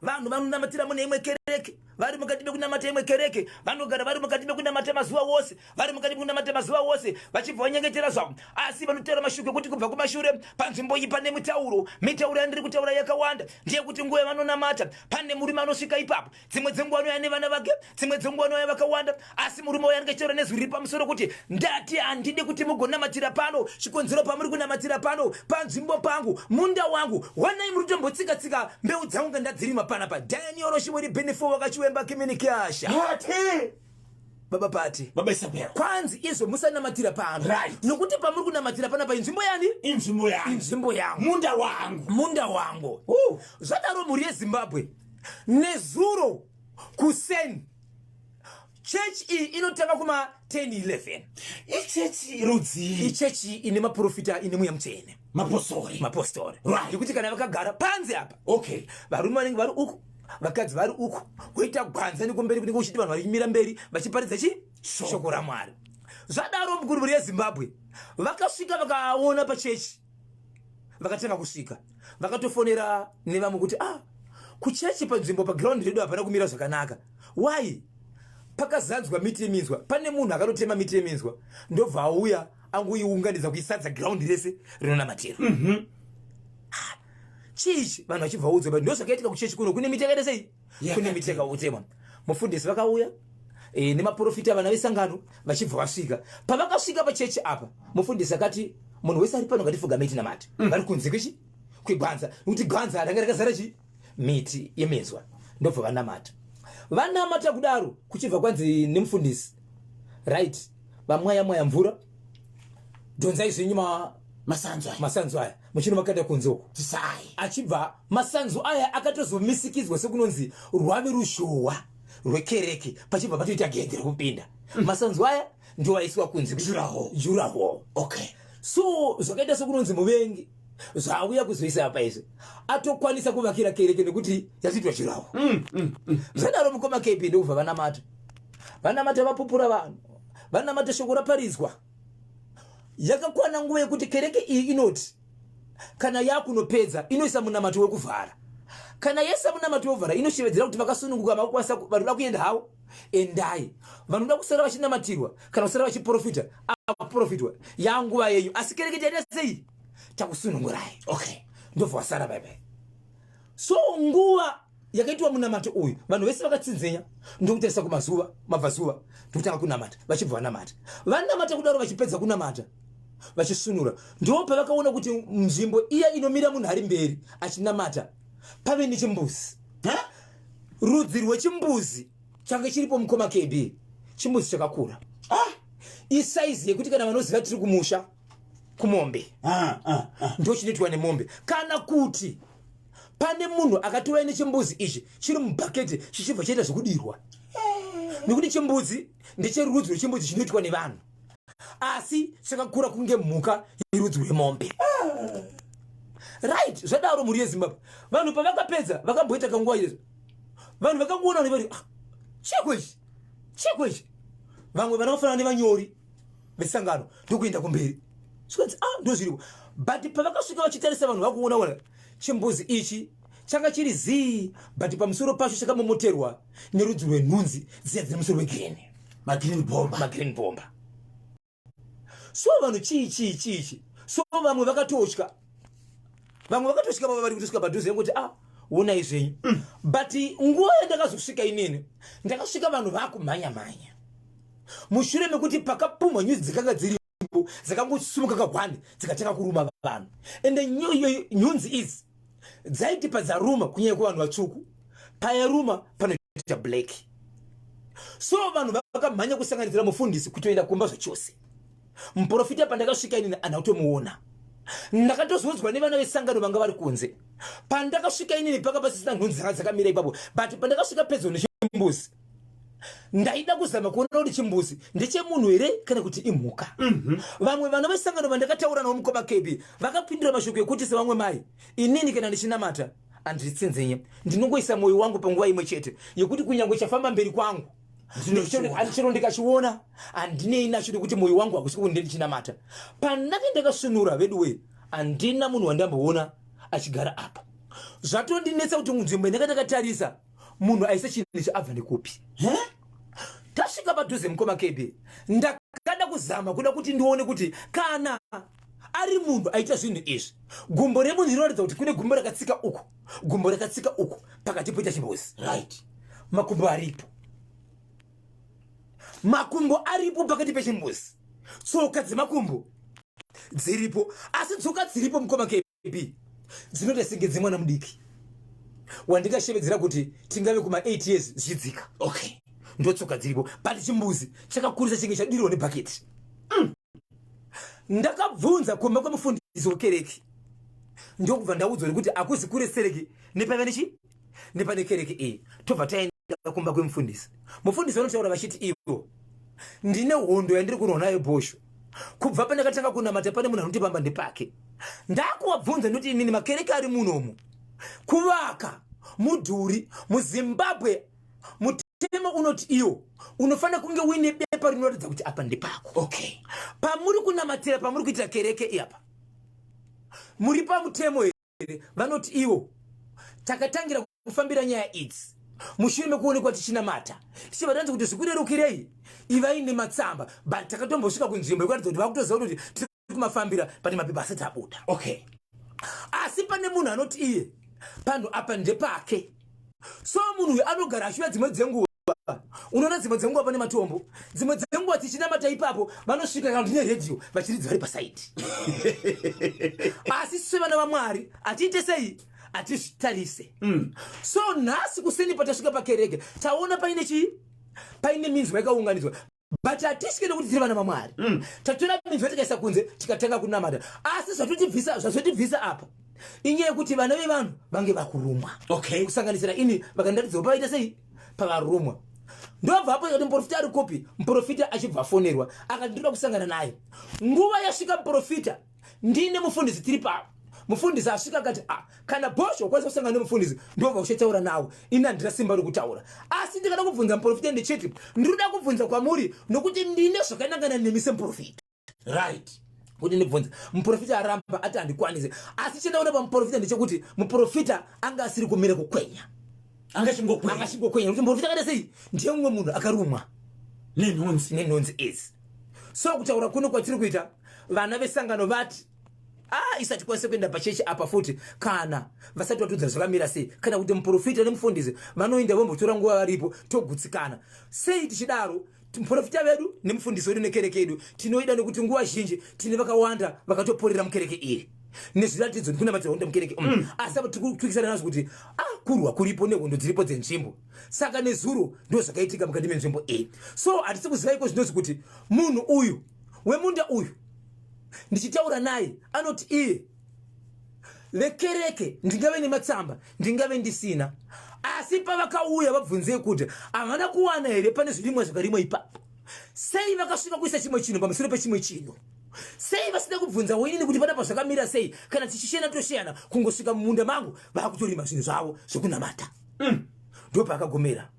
vanhu vanonamatira mune imwe kereke, vari mukati mekunamata imwe kereke, vanogara vari mukati mekunamata mazuva wose, vari mukati mekunamata mazuva wose, vachibva vanyengetera zvavo, asi vanotera mashoko ekuti kubva kumashure panzvimbo iyi pane mitauro yandiri kutaura yakawanda, ndiye kuti nguva yavanonamata pane murume anosvika ipapo, dzimwe dzenguva anouya nevana vake, dzimwe dzenguva anouya vakawanda, asi murume uyu anenge achitaura nezwi riri pamusoro kuti ndati handidi kuti mugonamatira pano, chikonzero pamuri kunamatira pano panzvimbo pangu, munda wangu, wanai muri kutombotsika-tsika mbeu dzangu ngandadzirima panapa. Daniel Shimori Benefo wakachiwemba Kiminikasha. Pati. Baba Pati. Baba Isabel. Kwanzi izo musanamatira pano. Right. Nokuti pamuri kunamatira panapa inzvimbo yani? Inzvimbo yangu. Inzvimbo yangu. Munda wangu. Munda wangu. Zvadaro muri yeZimbabwe. Nezuro kuseni. Church iyi inotanga kuma 10-11. Ichechi rudzi. Ichechi ine maprofita ine muya mutene. Mapostori. Right. Ndikuti kana vakagara panze apa. Okay. Varume vanenge vari uku, vakadzi vari uku, woita gwanza nekumberi kunenge kuchiti vanhu vachimira mberi vachiparidza shoko raMwari. Zvadaro mukuru yeZimbabwe vakasvika vakaona pachechi, vakatanga kusvika, vakatofonera nevamwe kuti kuchechi panzvimbo paground redu hapana kumira zvakanaka. Why? Pakazadzwa miti yeminzwa, pane munhu akatotema miti yeminzwa, ndobva auya angoiunganidza kuisadza ground rese rinonamatira. Chichi vanhu vachibva udzwa kuti ndozvakaitika kuchechi kuno kune miti yakaita sei? Kune miti yakautemwa. Mufundisi vakauya nemaprofita vana vesangano vachibva vasvika. Pavakasvika pachechi apa, mufundisi akati munhu wese ari pano ngatifugamei tinamate. Vari kunze kwegwanza, nokuti gwanza ranga rakazara miti yeminzwa. Ndobva vanamata. Vanamata kudaro kuchibva kwanzi nemufundisi. Right. Vamwaya mvura. Donzai zvenyu masanzu aya muchino makanda kunzoko tisai achibva masanzu aya akatozomisikidzwa sekunonzi rwave rushowa rwekereke pachibva patoita gedhe rekupinda. Masanzu aya ndio aiswa kunzi juraho. Okay. So zvakaita sekunonzi muvengi zvauya kuzoisa apa izvo atokwanisa kuvakira kereke nekuti yatitwa juraho. Zvadaro mukoma KP ndobva vanamata vapupura vanhu, vanamata shoko raparidzwa. Yakakwana nguva yekuti kereke iyi inoti kana yakunopedza inoisa munamato wekuvhara. Kana yesa munamato wekuvhara inoshevedzera kuti vakasununguka vakwanisa vanhu kuenda havo endai. Vanhu voda kusara vachinamatirwa kana kusara vachiprofita aprofitwa yanguva yenyu, asi kereke taita sei takusunungurai. Okay. Ndobva wasara bye. So nguva yakaitwa munamato uyu vanhu vese vakatsinzenya ndokutarisa kumazuva mabvazuva ndokutanga kunamata vachibva vanamata. Vanamata kudaro vachipedza kunamata vachisunura ndo pavakaona kuti nzvimbo iya inomira munhu ari mberi achinamata pave nechimbuzi. Rudzi rwechimbuzi changa chiripo mukoma KB, chimbuzi chakakura. Isaizi yekuti kana vanoziva tiri kumusha kumombe ndo chinoitwa nemombe. Kana kuti pane munhu akatova nechimbuzi ichi chiri mubhaketi chichibva chaita zvekudirwa, nekuti chimbuzi ndecherudzi rwechimbuzi chinoitwa nevanhu asi chakakura kunge mhuka yerudzi rwemombe. Right. Zvadaro muri yeZimbabwe vanhu pavakapedza vakamboita kanguva izvo vanhu vakangoona nevari chekwechi vamwe vanofanana nevanyori vesangano ndokuenda kumberi sikuti ndo zviripo. But pavakasvika vachitarisa vanhu vakuona chimbuzi ichi changa chiri zii, but pamusoro pacho chakamomoterwa nerudzi rwenhunzi dziya dzine musoro wegreen, magreen bomba. So vanhu chii. So vamwe vakatosha baba vari kutosvika padhuze yekuti ona izvenyu. But nguva yandakazosvika inini ndakasvika vanhu vakumhanya mushure mekuti pakapumwa nyuzi dzakanga dziripo dzakangosumuka kagwani dzikatanga kuruma vanhu. Ende nyunzi idzi dzaiti padzaruma kunyanya kuvanhu vatsvuku payaruma panoita black. So vanhu vakamhanya kusanganidzira mufundisi kutoenda kumba zvachose. Muprofita pandakasvika inini anotomuona. Ndakatozodzwa nevana vesangano vanga vari kunze. Pandakasvika inini pakapasisina nhunzi dzakamira ipapo, but pandakasvika pedyo nechimbuzi ndaida kuzama kuona kuti chimbuzi ndechemunhu here kana kuti imhuka. Vamwe vana vesangano vandakataura navo mukoma KB vakapindura mashoko ekuti sevamwe mai inini kana ndichinamata handitsinzenye ndinongoisa mwoyo wangu panguva imwe chete yekuti kunyangwe chafamba mberi kwangu ndichiro ndikachiona handinei nacho kuti mwoyo wangu hakusi kuti ndichinamata. Pandake ndakasunura veduwe handina munhu wandamboona achigara apa. zvatondinetsa kuti nzvimbo ndakatatarisa munhu aise chinhu chabva ndikupi. Tasvika padhuze mukoma kebe ndakada kuzama kuda kuti ndione kuti kana ari munhu aita zvinhu izvi gumbo remunhu rinoratidza kuti kune gumbo rakatsika uku gumbo rakatsika uku pakati poita chimbuzi. Right. Makumbo aripo pakati pechimbuzi. Tsoka dzemakumbo dziripo asi tsoka dziripo mukoma kebe dzinoita senge dzemwana mudiki wandikashevedzera kuti tingave kuma 8 years zvichidzika. Okay. Ndotsoka dziripo but chimbuzi chakakurisa chinge chadiriwo nebhaketi. Ndakabvunza kumba kwemufundisi wekereke ndokubva ndaudzwa kuti akuzi kuresereki nepane kereke iyi. Tobva taenda kumba kwemufundisi. Mufundisi vanotaura vachiti ivo ndine hondo yandiri kurwa nayo bhosho kubva pandakatanga kunamata pane munhu anotipamba ndepake. Ndakuwabvunza ndoti inini makereke ari munomu kuvaka mudhuri muZimbabwe mutemo unoti iyo unofanira kunge uine bepa rinoratidza kuti apa ndepako. Okay. Pamuri kunamatira pamuri kuita kereke iyapa muri pamutemo here vanoti iwo takatangira kufambira nyaya idzi mushure mekuonekwa tichinamata tichivatanza kuti zvikurerukirei ivai nematsamba but takatombosvika kunzvimbo yekuratidza kuti vakutoziva kuti tiri kumafambira pane mapepa asati abuda. Okay. Asi pane munhu anoti iye panhu apa ndepake. So munhu uyu anogara ashuva dzimwe dzenguva unoona dzimwe dzenguva pane matombo dzimwe dzenguva tichinamata ipapo vanosvika kana tine redhiyo vachiridza vari pasaiti. Asi sevana vaMwari atiite sei atizvitarise. So nhasi kuseni patasvika pakereke taona paine minzwa yakaunganidzwa but hatisvike nekuti tiri vana vaMwari. Tatora minzwa tikaisa kunze tikatanga kunamata asi zvazotibvisa apa inyaya yekuti vana vevanhu vange vakurumwa. Okay. Kusanganisira ini vakandaridza paita sei pavarumwa. Ndobva hapo kuti muprofita ari kopi muprofita achibva afonerwa akati ndoda kusangana naye. Nguva yasvika muprofita ndine mufundisi tiri papo. Mufundisi asvika akati kana bhosho ukwanisa kusangana nemufundisi ndobva uchataura nawo ina ndina simba rokutaura. Asi ndikada kubvunza muprofita ndechiti ndinoda kubvunza kwamuri nokuti ndine zvakanangana nemi semuprofita. Right. Kuti ndibvunze muprofita aramba ati handikwanise asi chendaona pamuprofita ndechekuti muprofita anga asiri kumira kukwenya angashingokwenya kuti muprofita akada sei ndiye mumwe munhu akarumwa nenhunzi idzi. So kutaura kuno kwatiri kuita vana vesangano vati isati kwanise kuenda pachechi apa futi kana vasati vatudza zvakamira sei kana kuti muprofita nemufundisi vanoenda vombotora nguva varipo togutsikana sei tichidaro. Muprofita vedu nemufundisi wedu nekereke yedu tinoida nekuti nguva zhinji tine vakawanda vakatoporera mukereke iri nezviratidzo ndikunamatirwa kuenda mukereke asi apa tikutwikisana nazvo kuti kurwa kuripo nehondo dziripo dzenzvimbo saka nezuro ndo zvakaitika mukati menzvimbo iyi. So hatisi kuziva iko zvinonzi kuti munhu uyu wemunda uyu ndichitaura naye anoti iye vekereke ndingave nematsamba ndingave ndisina asi pavakauya vabvunzei kuti havana kuwana here pane zvirimwa zvakarimwa ipapo sei vakasvika kuisa chimwe chinhu pamusoro pechimwe chinhu sei vasina kubvunza wainini kuti panapa zvakamira sei kana tichishena tosheyana kungosvika mumunda mangu vakutorima zvinhu zvavo zvokunamata. Ndopa akagomera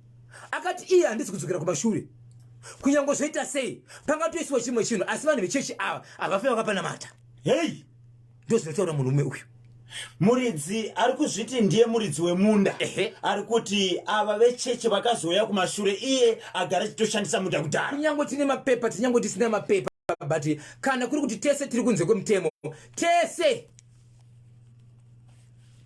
akati iye handisi kudzokera kumashure kunyange zvoita sei pangatoisiwa chimwe chinhu asi vanhu vechechi ava havafe vakapanamata. Hey, ndo zvinotaura munhu umwe uyu. Muridzi ari kuzviti ndiye muridzi wemunda. Ari kuti ava vechechi vakazoya kumashure iye agara chitoshandisa munda kudhara. Kunyange tine mapepa tinyange tisina mapepa but kana kuri kuti tese tiri kunze kwemutemo tese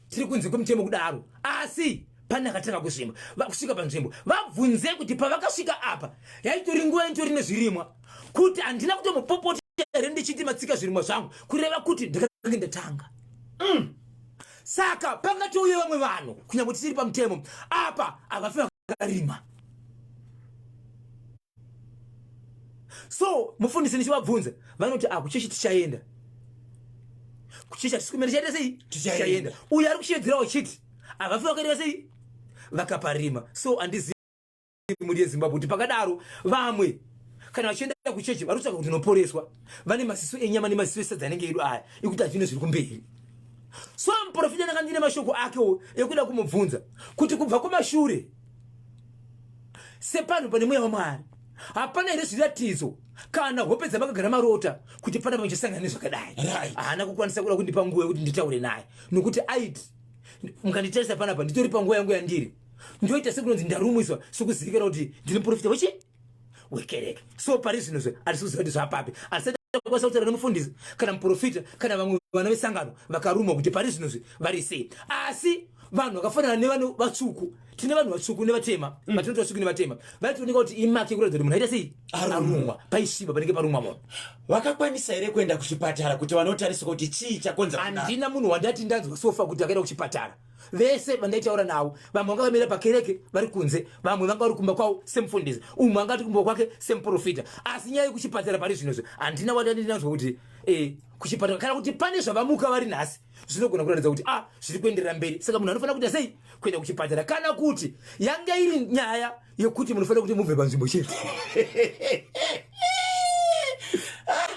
tiri kunze kwemutemo kudaro asi pane akatanga kusvimba kusvika panzvimbo vabvunze kuti pavakasvika apa yaitori nguva itori nezvirimwa kuti handina kutomupopota here ndichiti matsika zvirimwa zvangu kureva kuti ndakanga ndatanga. Saka pangatouye vamwe vanhu kunyange tisiri pamutemo apa avafe vakarima. So mufundisi nichivabvunza vanoti kuchechi tichaenda kuchechi hatisi kumira chaita sei tichaenda uye ari kushedzerawo chiti avafe vakareva sei vakaparima. So handizivi muri yeZimbabwe kuti pakadaro vamwe kana vachienda kuchechi varikutsvaka kuti noporeswa vane masiso enyama nemasiso esadza anenge edu aya ekuti hazvino zviri kumberi. So muprofita ndakandine mashoko akewo ekuda kumubvunza kuti kubva kumashure sepanhu pane mweya waMwari hapana here zviratidzo kana hope dzavakagara marota kuti pana pachasangana nezvakadai. Haana kukwanisa kuda kundipa nguva yekuti nditaure naye nokuti aiti mukanditeresa panapa nditori panguva yangu yandiri ndoita sekunonzi ndarumwiswa sekuzivikira kuti ndiri muprofita wekereke. So pari zvinozvo hatisiziva kuti zvapapi asi kwasa kutaura nemufundisi kana muprofita kana vamwe vana vesangano vakarumwa kuti pari zvinozvi vari sei. Asi vanhu vakafanana nevanhu vatsvuku, tine vanhu vatsvuku nevatema, vatinoti vatsvuku nevatema, vaitooneka kuti imaki kuratidza kuti munhu aita sei arumwa, paisviba panenge parumwa munhu. Vakakwanisa here kuenda kuchipatara kuti vanotarisa kuti chii chakonza? Handina munhu wandati ndanzwa sofa kuti akaenda kuchipatara. Vese vandaitaura navo, vamwe vanga vamira pakereke vari kunze, vamwe vanga vari kumba kwavo semufundisi, umwe anga ati kumba kwake semuprofita. Asi nyaya yekuchipatara pari zvinozvo handina wandati ndanzwa kuti kuchipatara kana kuti pane zvavamuka vari nhasi zvinogona kuratidza kuti zviri kuenderera mberi. Saka munhu anofanira kuita sei kuenda kuchipatara kana kuti yanga iri nyaya yekuti munofanira kuti mubve panzvimbo chete.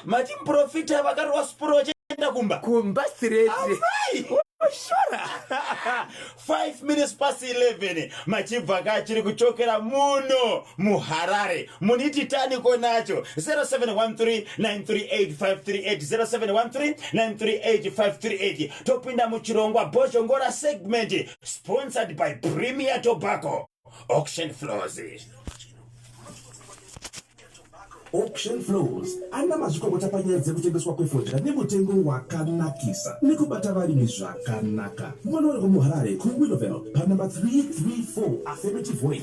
Mati muprofita vakarowa spuro vachienda kumba straight. Shora 5 minutes past 11 machibva kachiri kuchokera muno muHarare. Muniti tani konacho 0713938538 0713938538. Topinda muchirongwa boshongora segment sponsored by Premier Tobacco Auction Floors. Auction Floors anda mazvikokota panyaya dzekutengeswa kwefodya nemutengo wakanakisa nekubata varimi zvakanaka. Munowanikwa muHarare kuWillowville panumber 334 Affirmative Way.